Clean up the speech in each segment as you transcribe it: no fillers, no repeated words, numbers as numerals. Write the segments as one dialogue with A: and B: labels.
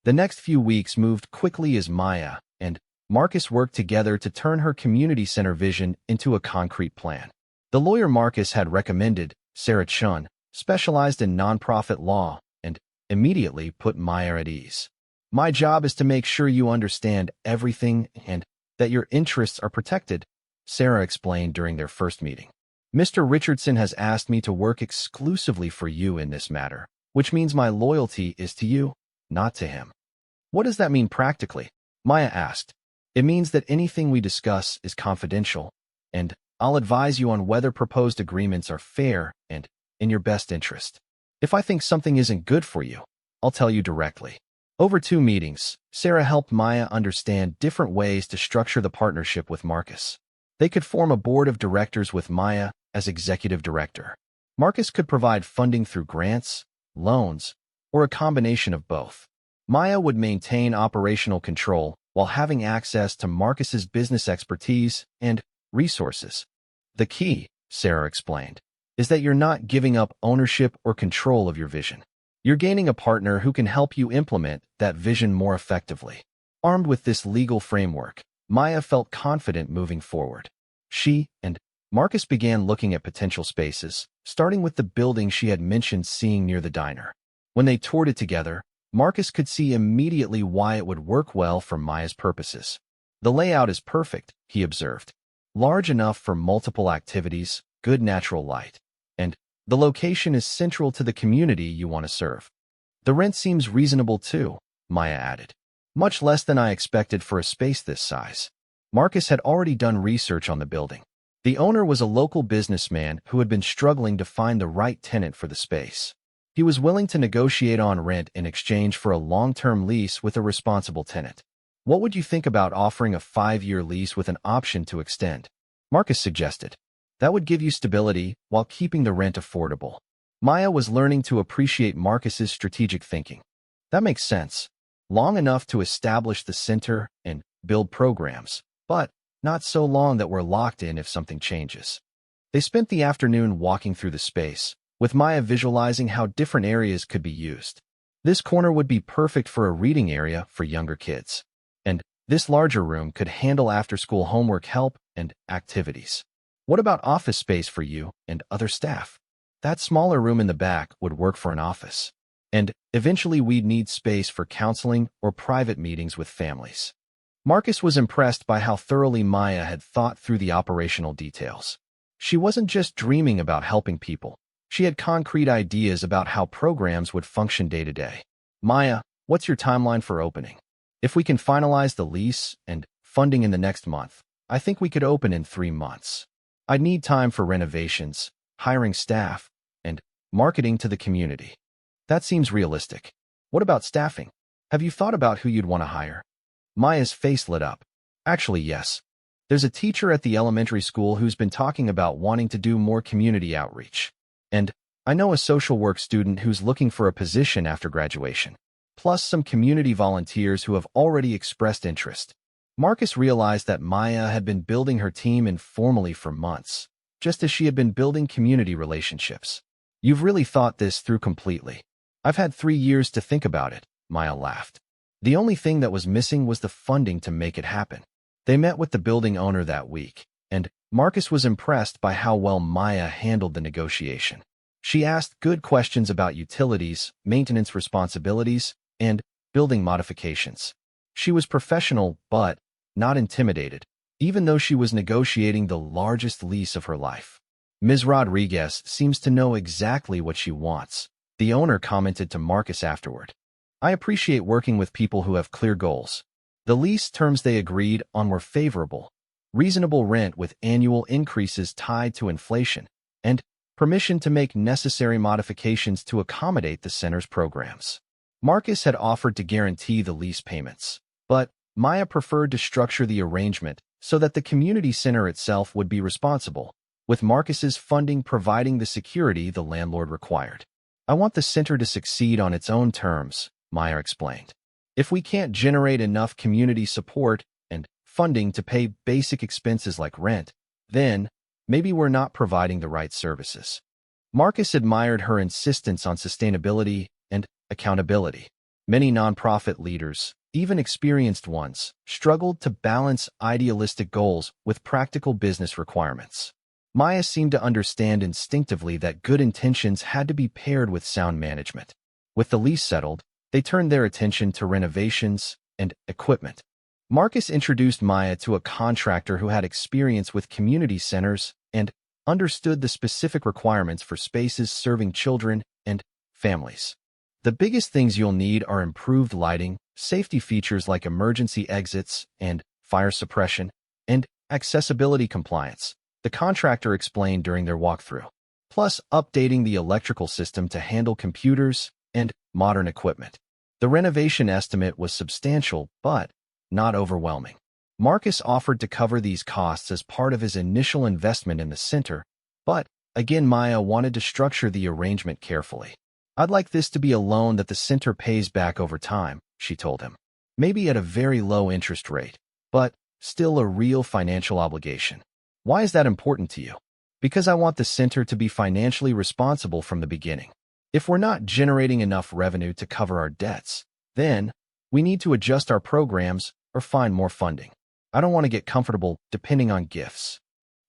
A: The next few weeks moved quickly as Maya and Marcus worked together to turn her community center vision into a concrete plan. The lawyer Marcus had recommended, Sarah Chun, specialized in nonprofit law, and immediately put Maya at ease. "My job is to make sure you understand everything and that your interests are protected," Sarah explained during their first meeting. "Mr. Richardson has asked me to work exclusively for you in this matter, which means my loyalty is to you, not to him." "What does that mean practically?" Maya asked. "It means that anything we discuss is confidential, and I'll advise you on whether proposed agreements are fair and in your best interest. If I think something isn't good for you, I'll tell you directly." Over 2 meetings, Sarah helped Maya understand different ways to structure the partnership with Marcus. They could form a board of directors with Maya as executive director. Marcus could provide funding through grants, loans, or a combination of both. Maya would maintain operational control while having access to Marcus's business expertise and resources. "The key," Sarah explained, "is that you're not giving up ownership or control of your vision. You're gaining a partner who can help you implement that vision more effectively." Armed with this legal framework, Maya felt confident moving forward. She and Marcus began looking at potential spaces, starting with the building she had mentioned seeing near the diner. When they toured it together, Marcus could see immediately why it would work well for Maya's purposes. "The layout is perfect," he observed. "Large enough for multiple activities, good natural light, and the location is central to the community you want to serve." "The rent seems reasonable too," Maya added. "Much less than I expected for a space this size." Marcus had already done research on the building. The owner was a local businessman who had been struggling to find the right tenant for the space. He was willing to negotiate on rent in exchange for a long-term lease with a responsible tenant. "What would you think about offering a 5-year lease with an option to extend?" Marcus suggested. "That would give you stability while keeping the rent affordable." Maya was learning to appreciate Marcus's strategic thinking. "That makes sense. Long enough to establish the center and build programs, but not so long that we're locked in if something changes." They spent the afternoon walking through the space, with Maya visualizing how different areas could be used. This corner would be perfect for a reading area for younger kids, and this larger room could handle after-school homework help and activities. "What about office space for you and other staff?" "That smaller room in the back would work for an office. And eventually we'd need space for counseling or private meetings with families." Marcus was impressed by how thoroughly Maya had thought through the operational details. She wasn't just dreaming about helping people. She had concrete ideas about how programs would function day to day. "Maya, what's your timeline for opening?" "If we can finalize the lease and funding in the next month, I think we could open in 3 months. I'd need time for renovations, hiring staff, and marketing to the community." "That seems realistic. What about staffing? Have you thought about who you'd want to hire?" Maya's face lit up. "Actually, yes. There's a teacher at the elementary school who's been talking about wanting to do more community outreach. And I know a social work student who's looking for a position after graduation. Plus some community volunteers who have already expressed interest." Marcus realized that Maya had been building her team informally for months, just as she had been building community relationships. "You've really thought this through completely." "I've had 3 years to think about it," Maya laughed. "The only thing that was missing was the funding to make it happen." They met with the building owner that week, and Marcus was impressed by how well Maya handled the negotiation. She asked good questions about utilities, maintenance responsibilities, and building modifications. She was professional but not intimidated, even though she was negotiating the largest lease of her life. "Ms. Rodriguez seems to know exactly what she wants," the owner commented to Marcus afterward. "I appreciate working with people who have clear goals." The lease terms they agreed on were favorable: reasonable rent with annual increases tied to inflation, and permission to make necessary modifications to accommodate the center's programs. Marcus had offered to guarantee the lease payments, but Maya preferred to structure the arrangement so that the community center itself would be responsible, with Marcus's funding providing the security the landlord required. "I want the center to succeed on its own terms," Maya explained. "If we can't generate enough community support and funding to pay basic expenses like rent, then maybe we're not providing the right services." Marcus admired her insistence on sustainability and accountability. Many nonprofit leaders, even experienced ones, struggled to balance idealistic goals with practical business requirements. Maya seemed to understand instinctively that good intentions had to be paired with sound management. With the lease settled, they turned their attention to renovations and equipment. Marcus introduced Maya to a contractor who had experience with community centers and understood the specific requirements for spaces serving children and families. The biggest things you'll need are improved lighting, safety features like emergency exits and fire suppression, and accessibility compliance, the contractor explained during their walkthrough. Plus, updating the electrical system to handle computers and modern equipment. The renovation estimate was substantial, but not overwhelming. Marcus offered to cover these costs as part of his initial investment in the center, but again Maya wanted to structure the arrangement carefully. "I'd like this to be a loan that the center pays back over time," she told him. "Maybe at a very low interest rate, but still a real financial obligation." "Why is that important to you?" "Because I want the center to be financially responsible from the beginning. If we're not generating enough revenue to cover our debts, then we need to adjust our programs or find more funding. I don't want to get comfortable depending on gifts."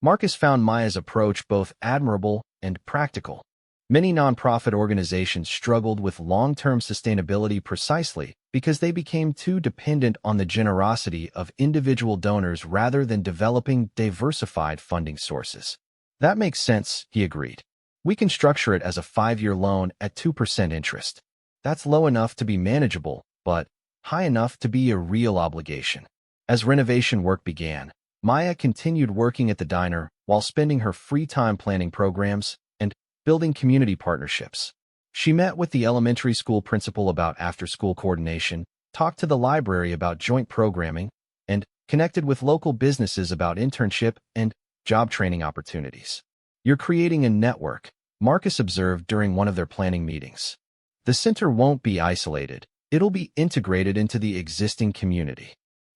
A: Marcus found Maya's approach both admirable and practical. Many nonprofit organizations struggled with long-term sustainability precisely because they became too dependent on the generosity of individual donors rather than developing diversified funding sources. "That makes sense," he agreed. "We can structure it as a 5-year loan at 2% interest. That's low enough to be manageable, but high enough to be a real obligation." As renovation work began, Maya continued working at the diner while spending her free time planning programs and building community partnerships. She met with the elementary school principal about after-school coordination, talked to the library about joint programming, and connected with local businesses about internship and job training opportunities. "You're creating a network," Marcus observed during one of their planning meetings. "The center won't be isolated. It'll be integrated into the existing community."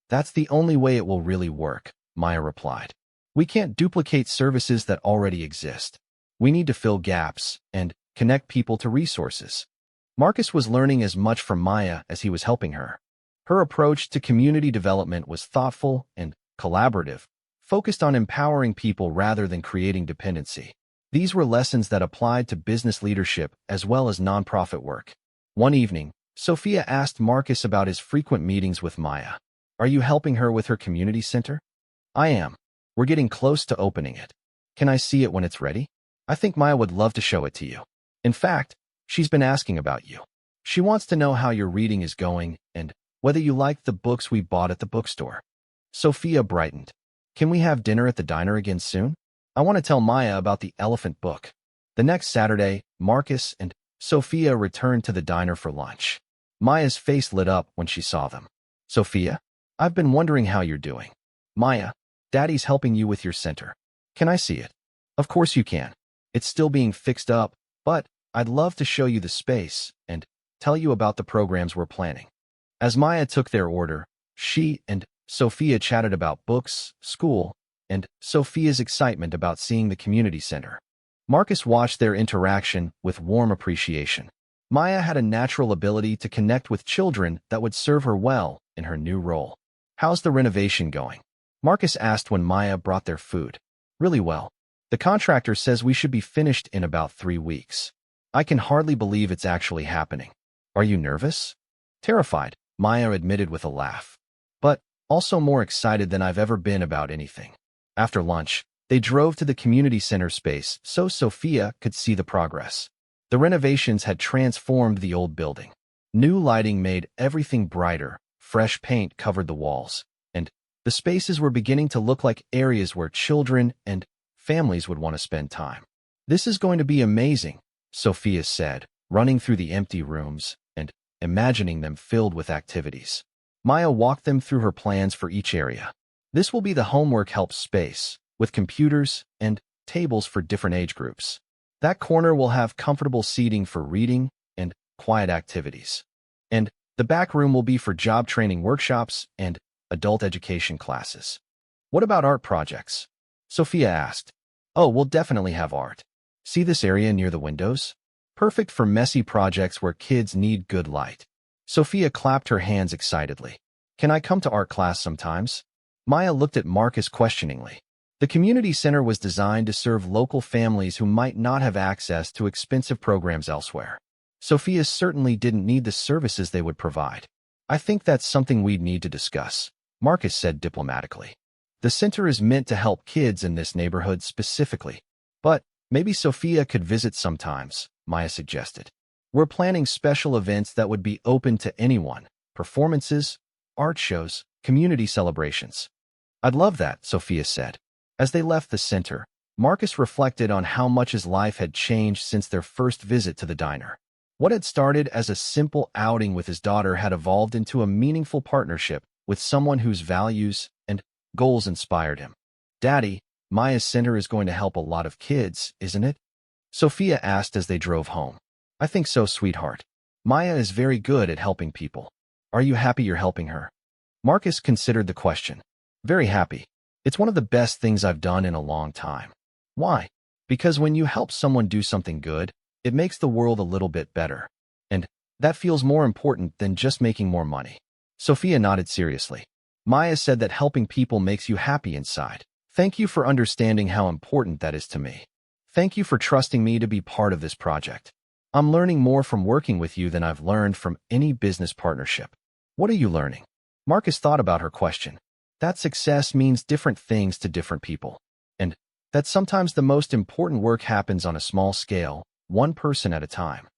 A: "That's the only way it will really work," Maya replied. "We can't duplicate services that already exist. We need to fill gaps and connect people to resources." Marcus was learning as much from Maya as he was helping her. Her approach to community development was thoughtful and collaborative, focused on empowering people rather than creating dependency. These were lessons that applied to business leadership as well as nonprofit work. One evening, Sophia asked Marcus about his frequent meetings with Maya. "Are you helping her with her community center?" "I am. We're getting close to opening it. Can I see it when it's ready? I think Maya would love to show it to you. In fact, she's been asking about you. She wants to know how your reading is going and whether you liked the books we bought at the bookstore." Sophia brightened. "Can we have dinner at the diner again soon? I want to tell Maya about the elephant book." The next Saturday, Marcus and Sophia returned to the diner for lunch. Maya's face lit up when she saw them. "Sophia, I've been wondering how you're doing." "Maya, Daddy's helping you with your center. Can I see it?" "Of course you can. It's still being fixed up, but I'd love to show you the space and tell you about the programs we're planning." As Maya took their order, she and Sophia chatted about books, school, and Sophia's excitement about seeing the community center. Marcus watched their interaction with warm appreciation. Maya had a natural ability to connect with children that would serve her well in her new role. "How's the renovation going?" Marcus asked when Maya brought their food. "Really well. The contractor says we should be finished in about 3 weeks. I can hardly believe it's actually happening." "Are you nervous?" "Terrified," Maya admitted with a laugh. "But also more excited than I've ever been about anything." After lunch, they drove to the community center space so Sophia could see the progress. The renovations had transformed the old building. New lighting made everything brighter, fresh paint covered the walls, and the spaces were beginning to look like areas where children and families would want to spend time. "This is going to be amazing," Sophia said, running through the empty rooms and imagining them filled with activities. Maya walked them through her plans for each area. "This will be the homework help space, with computers and tables for different age groups. That corner will have comfortable seating for reading and quiet activities. And the back room will be for job training workshops and adult education classes." "What about art projects?" Sophia asked. "Oh, we'll definitely have art. See this area near the windows? Perfect for messy projects where kids need good light." Sophia clapped her hands excitedly. Can I come to art class sometimes? Maya looked at Marcus questioningly. The community center was designed to serve local families who might not have access to expensive programs elsewhere. Sophia certainly didn't need the services they would provide. I think that's something we'd need to discuss, Marcus said diplomatically. The center is meant to help kids in this neighborhood specifically. But maybe Sophia could visit sometimes, Maya suggested. We're planning special events that would be open to anyone. Performances, art shows, community celebrations. I'd love that, Sophia said. As they left the center, Marcus reflected on how much his life had changed since their first visit to the diner. What had started as a simple outing with his daughter had evolved into a meaningful partnership with someone whose values and goals inspired him. Daddy, Maya's center is going to help a lot of kids, isn't it? Sophia asked as they drove home. I think so, sweetheart. Maya is very good at helping people. Are you happy you're helping her? Marcus considered the question. Very happy. It's one of the best things I've done in a long time. Why? Because when you help someone do something good, it makes the world a little bit better. And that feels more important than just making more money. Sophia nodded seriously. Maya said that helping people makes you happy inside. Thank you for understanding how important that is to me. Thank you for trusting me to be part of this project. I'm learning more from working with you than I've learned from any business partnership. What are you learning? Marcus thought about her question. That success means different things to different people. And that sometimes the most important work happens on a small scale, one person at a time.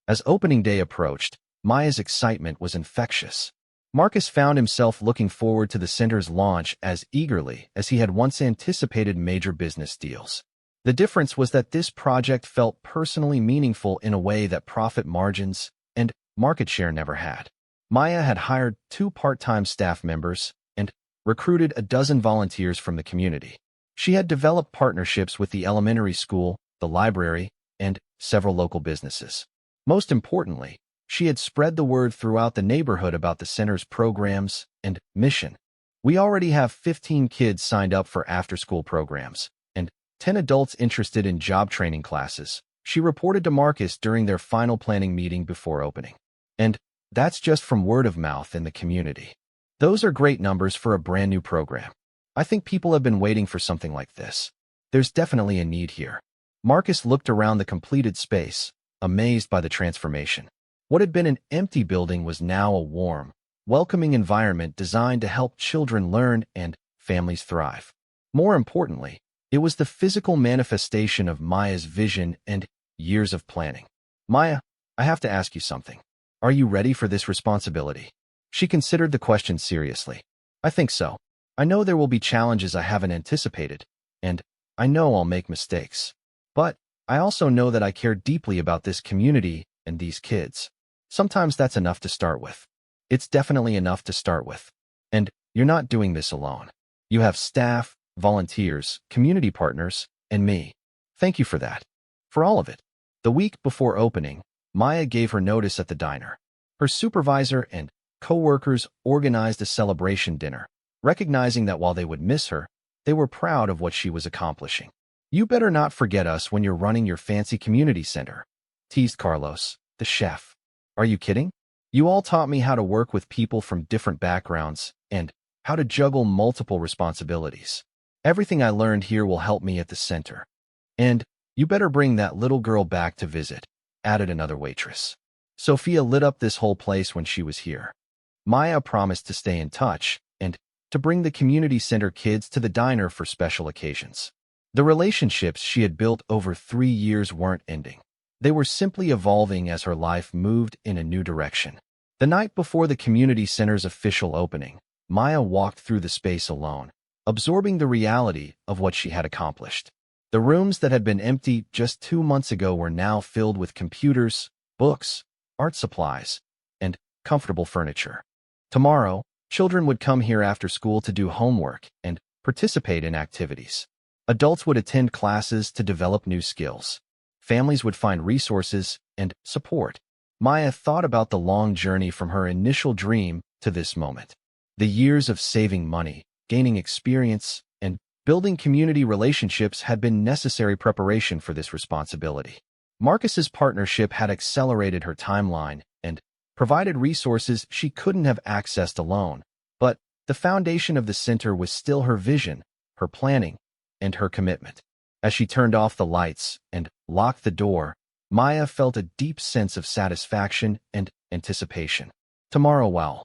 A: As opening day approached, Maya's excitement was infectious. Marcus found himself looking forward to the center's launch as eagerly as he had once anticipated major business deals. The difference was that this project felt personally meaningful in a way that profit margins and market share never had. Maya had hired 2 part-time staff members and recruited a dozen volunteers from the community. She had developed partnerships with the elementary school, the library, and several local businesses. Most importantly, she had spread the word throughout the neighborhood about the center's programs and mission. We already have 15 kids signed up for after-school programs and 10 adults interested in job training classes, she reported to Marcus during their final planning meeting before opening. And that's just from word of mouth in the community. Those are great numbers for a brand new program. I think people have been waiting for something like this. There's definitely a need here. Marcus looked around the completed space, amazed by the transformation. What had been an empty building was now a warm, welcoming environment designed to help children learn and families thrive. More importantly, it was the physical manifestation of Maya's vision and years of planning. Maya, I have to ask you something. Are you ready for this responsibility? She considered the question seriously. I think so. I know there will be challenges I haven't anticipated, and I know I'll make mistakes. But I also know that I care deeply about this community and these kids. Sometimes that's enough to start with. It's definitely enough to start with. And you're not doing this alone. You have staff, volunteers, community partners, and me. Thank you for that. For all of it. The week before opening, Maya gave her notice at the diner. Her supervisor and co-workers organized a celebration dinner, recognizing that while they would miss her, they were proud of what she was accomplishing. You better not forget us when you're running your fancy community center, teased Carlos, the chef. Are you kidding? You all taught me how to work with people from different backgrounds and how to juggle multiple responsibilities. Everything I learned here will help me at the center. And you better bring that little girl back to visit, added another waitress. Sophia lit up this whole place when she was here. Maya promised to stay in touch and to bring the community center kids to the diner for special occasions. The relationships she had built over 3 years weren't ending. They were simply evolving as her life moved in a new direction. The night before the community center's official opening, Maya walked through the space alone, absorbing the reality of what she had accomplished. The rooms that had been empty just 2 months ago were now filled with computers, books, art supplies, and comfortable furniture. Tomorrow, children would come here after school to do homework and participate in activities. Adults would attend classes to develop new skills. Families would find resources and support. Maya thought about the long journey from her initial dream to this moment. The years of saving money, gaining experience, and building community relationships had been necessary preparation for this responsibility. Marcus's partnership had accelerated her timeline, and provided resources she couldn't have accessed alone. But the foundation of the center was still her vision, her planning, and her commitment. As she turned off the lights and locked the door, Maya felt a deep sense of satisfaction and anticipation. Tomorrow, well,